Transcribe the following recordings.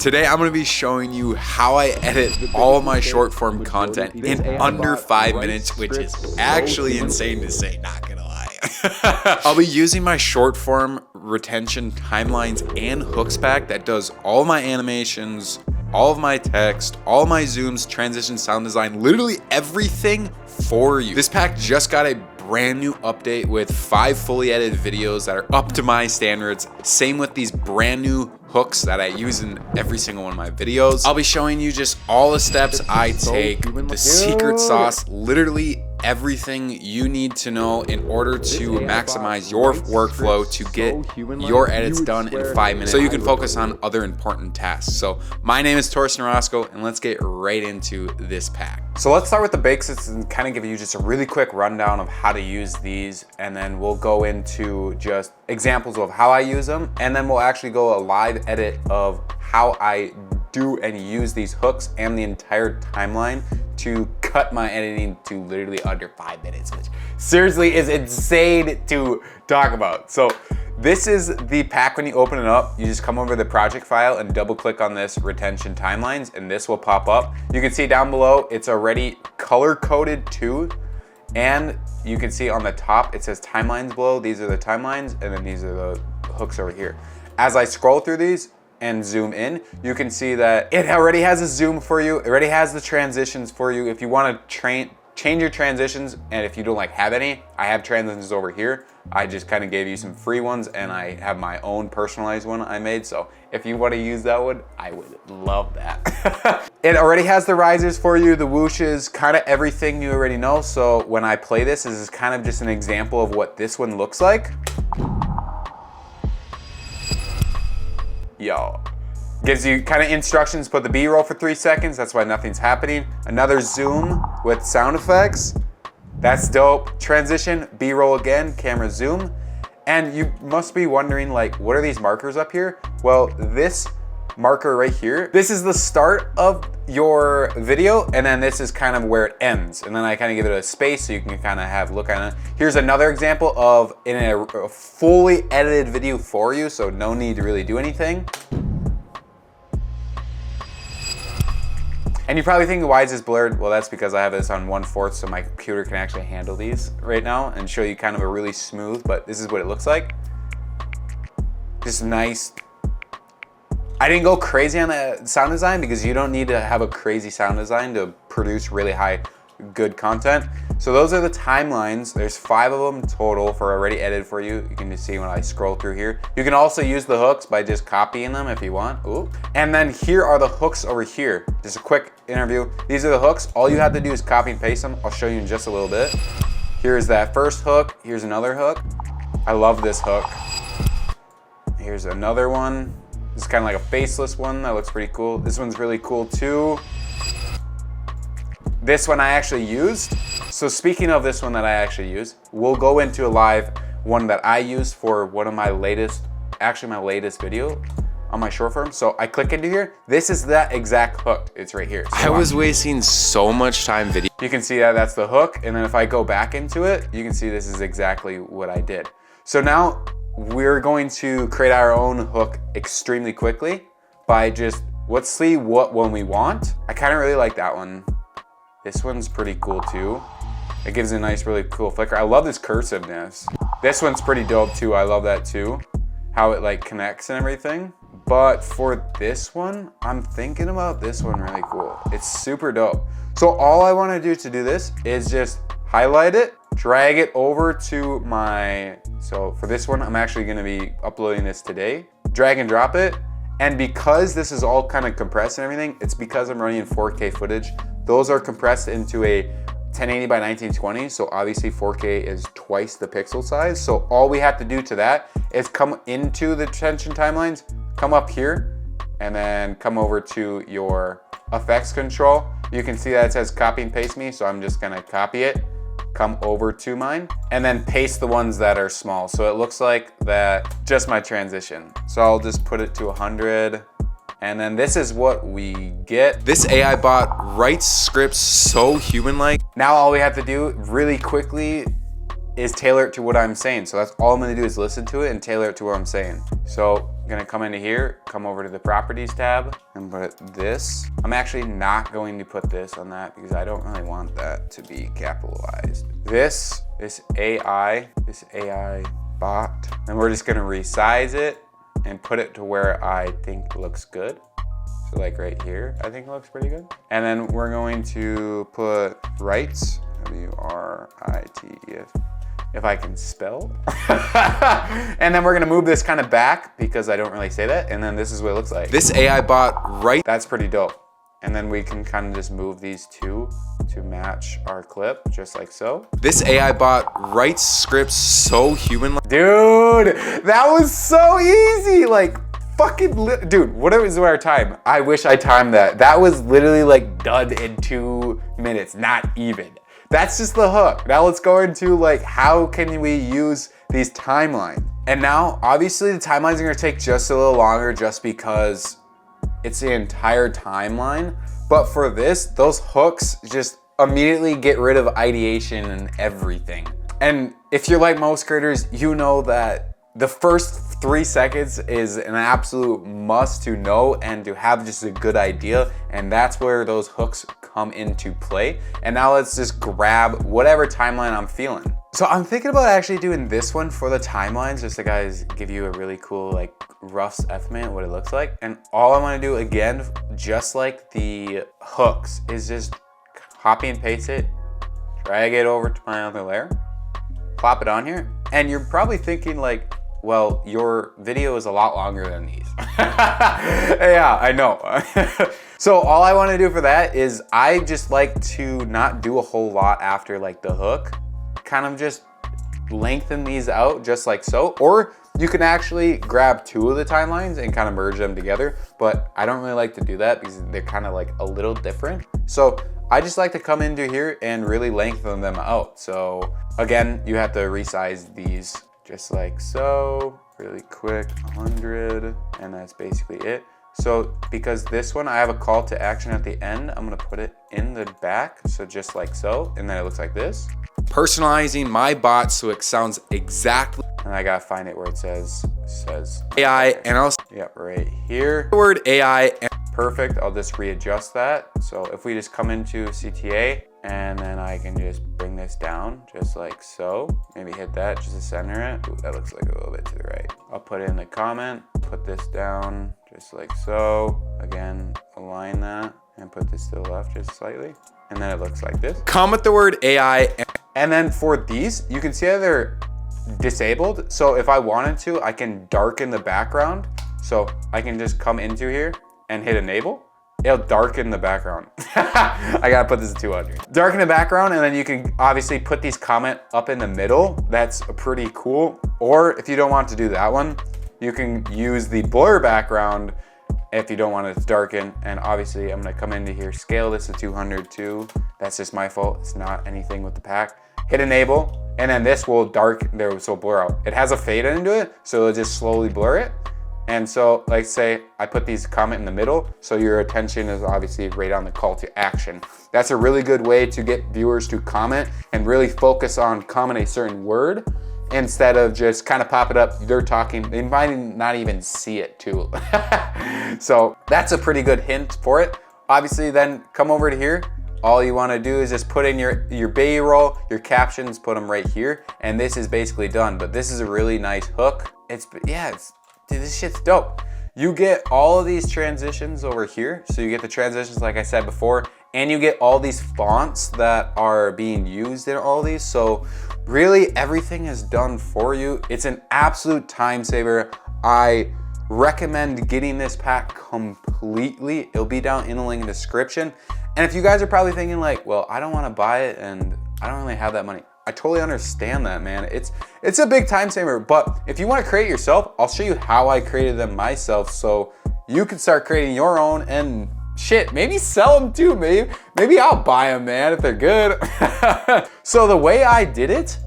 Today I'm going to be showing you how I edit all of my short form content in under 5 minutes, which is actually insane to say, not gonna lie. I'll be using my short form retention timelines and hooks pack that does all my animations, all of my text, all my zooms, transition, sound design, literally everything for you. This pack just got a brand new update with 5 fully edited videos that are up to my standards. Same with these brand new hooks that I use in every single one of my videos. I'll be showing you just all the steps I take, the secret sauce, literally everything you need to know in order to maximize your workflow to get your edits done in 5 minutes so you can focus on other important tasks. So my name is Torsten Roscoe, and let's get right into this pack. So let's start with the basics and kind of give you just a really quick rundown of how to use these, and then we'll go into just examples of how I use them, and then we'll actually go a live edit of how I do and use these hooks and the entire timeline to cut my editing to literally under 5 minutes, which seriously is insane to talk about. So this is the pack. When you open it up, you just come over the project file and double click on this retention timelines, and this will pop up. You can see down below, it's already color coded too. And you can see on the top, it says timelines below. These are the timelines, and then these are the hooks over here. As I scroll through these and zoom in, you can see that it already has a zoom for you. It already has the transitions for you. If you want to change your transitions, and if you don't have any, I have transitions over here. I just kind of gave you some free ones, and I have my own personalized one I made. So if you want to use that one, I would love that. It already has the risers for you, the whooshes, kind of everything you already know. So when I play this is kind of just an example of what this one looks like. Yo, gives you kind of instructions, put the B-roll for 3 seconds, that's why nothing's happening. Another zoom with sound effects, that's dope. Transition, B-roll again, camera zoom. And you must be wondering, what are these markers up here? Well, this marker right here, this is the start of your video, and then this is kind of where it ends. And then I kind of give it a space so you can kind of have a look at it. Here's another example of in a fully edited video for you, so no need to really do anything. And you're probably thinking, why is this blurred? Well, that's because I have this on 1/4, so my computer can actually handle these right now and show you kind of a really smooth, but this is what it looks like. Just nice. I didn't go crazy on the sound design because you don't need to have a crazy sound design to produce really good content. So those are the timelines. There's 5 of them total for already edited for you. You can just see when I scroll through here. You can also use the hooks by just copying them if you want. Ooh. And then here are the hooks over here. Just a quick interview. These are the hooks. All you have to do is copy and paste them. I'll show you in just a little bit. Here's that first hook. Here's another hook. I love this hook. Here's another one. This is kind of like a faceless one that looks pretty cool. This one's really cool too. This one I actually used. So speaking of this one that I actually used, we'll go into a live one that I used for one of my latest, actually my latest video on my short form. So I click into here. This is that exact hook. It's right here. So I was wasting so much time video. You can see that that's the hook. And then if I go back into it, you can see this is exactly what I did. So now we're going to create our own hook extremely quickly by just, let's see what one we want. I kind of really like that one. This one's pretty cool too. It gives a nice, really cool flicker. I love this cursiveness. This one's pretty dope too. I love that too. How it connects and everything. But for this one, I'm thinking about this one really cool. It's super dope. So all I want to do this is just highlight it, drag it over to so for this one, I'm actually gonna be uploading this today. Drag and drop it. And because this is all kind of compressed and everything, it's because I'm running in 4K footage. Those are compressed into a 1080 by 1920. So obviously 4K is twice the pixel size. So all we have to do to that is come into the retention timelines, come up here, and then come over to your effects control. You can see that it says copy and paste me. So I'm just gonna copy it, come over to mine, and then paste the ones that are small. So it looks like that, just my transition. So I'll just put it to 100. And then this is what we get. This AI bot writes scripts so human-like. Now all we have to do really quickly is tailor it to what I'm saying. So that's all I'm gonna do is listen to it and tailor it to what I'm saying. So gonna come into here, come over to the properties tab and put this. I'm actually not going to put this on that because I don't really want that to be capitalized. This AI bot, and we're just gonna resize it and put it to where I think looks good. So like right here, I think it looks pretty good. And then we're going to put rights, W-R-I-T-E-S, if I can spell. And then we're gonna move this kind of back because I don't really say that. And then this is what it looks like. This AI bot right. That's pretty dope. And then we can kind of just move these two to match our clip, just like so. This AI bot writes scripts so human-like. Dude, that was so easy. Like, fucking, dude, what was our time? I wish I timed that. That was literally like done in 2 minutes, not even. That's just the hook. Now let's go into like, how can we use these timelines? And now, obviously the timelines are gonna take just a little longer just because it's the entire timeline. But for this, those hooks just immediately get rid of ideation and everything. And if you're like most creators, you know that the first 3 seconds is an absolute must to know and to have just a good idea. And that's where those hooks come into play. And now let's just grab whatever timeline I'm feeling. So I'm thinking about actually doing this one for the timelines, just to guys give you a really cool like rough estimate of what it looks like. And all I want to do again, just like the hooks, is just copy and paste it, drag it over to my other layer, plop it on here. And you're probably thinking like, well, your video is a lot longer than these. Yeah, I know. So all I want to do for that is I just like to not do a whole lot after like the hook, kind of just lengthen these out just like so. Or you can actually grab 2 of the timelines and kind of merge them together, but I don't really like to do that because they're kind of like a little different. So I just like to come into here and really lengthen them out. So again, you have to resize these just like so, really quick, 100, and that's basically it. So because this one, I have a call to action at the end, I'm gonna put it in the back, so just like so, and then it looks like this. Personalizing my bot so it sounds exactly. And I gotta find it where it says AI, and I'll. Yep, right here. The word AI. And perfect, I'll just readjust that. So if we just come into CTA, and then I can just bring this down just like so. Maybe hit that just to center it. Ooh, that looks like a little bit to the right. I'll put it in the comment, put this down just like so. Again, align that and put this to the left just slightly. And then it looks like this. Comment the word AI. And then for these, you can see that they're disabled. So if I wanted to, I can darken the background. So I can just come into here and hit enable. It'll darken the background. I gotta put this at 200. Darken the background, and then you can obviously put these comment up in the middle. That's pretty cool. Or if you don't want to do that one, you can use the blur background if you don't want it to darken. And obviously I'm gonna come into here, scale this to 200 too. That's just my fault. It's not anything with the pack. Hit enable, and then this will so blur out. It has a fade into it, so it'll just slowly blur it. And so, like say, I put these comment in the middle, so your attention is obviously right on the call to action. That's a really good way to get viewers to comment and really focus on comment a certain word instead of just kind of pop it up, they're talking, they might not even see it too. So that's a pretty good hint for it. Obviously then come over to here. All you want to do is just put in your B-roll, your captions, put them right here. And this is basically done, but this is a really nice hook. Dude, this shit's dope. You get all of these transitions over here. So you get the transitions like I said before, and you get all these fonts that are being used in all these. So really everything is done for you. It's an absolute time saver. I recommend getting this pack completely. It'll be down in the link in the description. And if you guys are probably thinking like, well, I don't want to buy it and I don't really have that money. I totally understand that, man. It's a big time saver, but if you want to create yourself, I'll show you how I created them myself so you can start creating your own and shit, maybe sell them too, maybe I'll buy them, man, if they're good. So the way I did it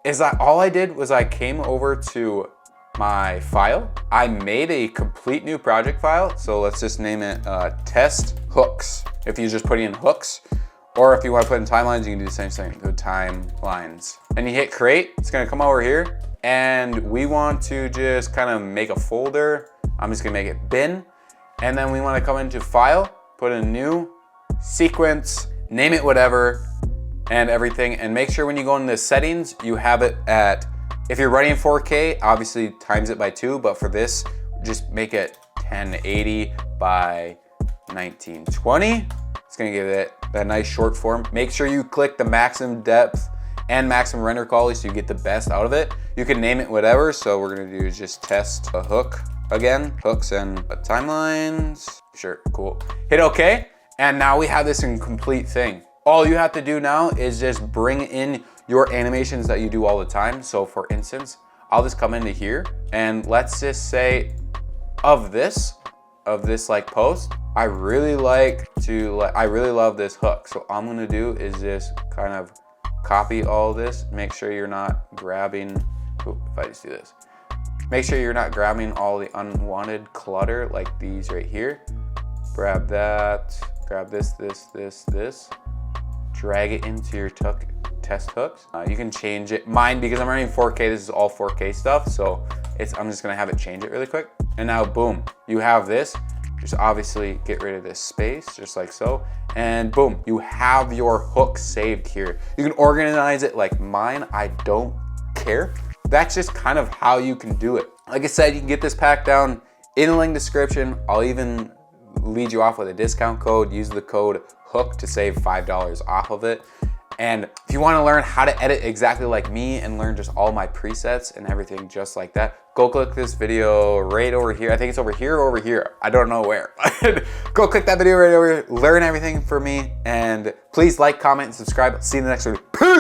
is all I did was I came over to my file. I made a complete new project file. So let's just name it test hooks. If you just put in hooks, or if you want to put in timelines, you can do the same thing, do timelines. And you hit create, it's gonna come over here. And we want to just kind of make a folder I'm just gonna make it bin. And then we wanna come into file, put in new, sequence, name it whatever, and everything. And make sure when you go into settings, you have it at, if you're running 4K, obviously times it by 2, but for this, just make it 1080 by 1920. It's gonna give it that nice short form. Make sure you click the maximum depth and maximum render quality so you get the best out of it. You can name it whatever, so we're gonna do just test a hook again, hooks and timelines. Sure, cool. Hit okay, and now we have this in complete thing. All you have to do now is just bring in your animations that you do all the time. So for instance, I'll just come into here and let's just say of this like post, I really love this hook. So all I'm gonna do is just kind of copy all this. Make sure you're not grabbing, if I just do this, make sure you're not grabbing all the unwanted clutter like these right here. Grab that, grab this, drag it into your test hooks. You can change it. Mine, because I'm running 4K, this is all 4K stuff, so I'm just gonna have it change it really quick. And now boom, you have this. Just obviously get rid of this space, just like so. And boom, you have your hook saved here. You can organize it like mine, I don't care. That's just kind of how you can do it. Like I said, you can get this pack down in the link description. I'll even lead you off with a discount code. Use the code HOOK to save $5 off of it. And if you want to learn how to edit exactly like me and learn just all my presets and everything just like that, go click this video right over here. I think it's over here or over here. I don't know where. Go click that video right over here. Learn everything from me. And please like, comment, and subscribe. See you in the next video. Peace!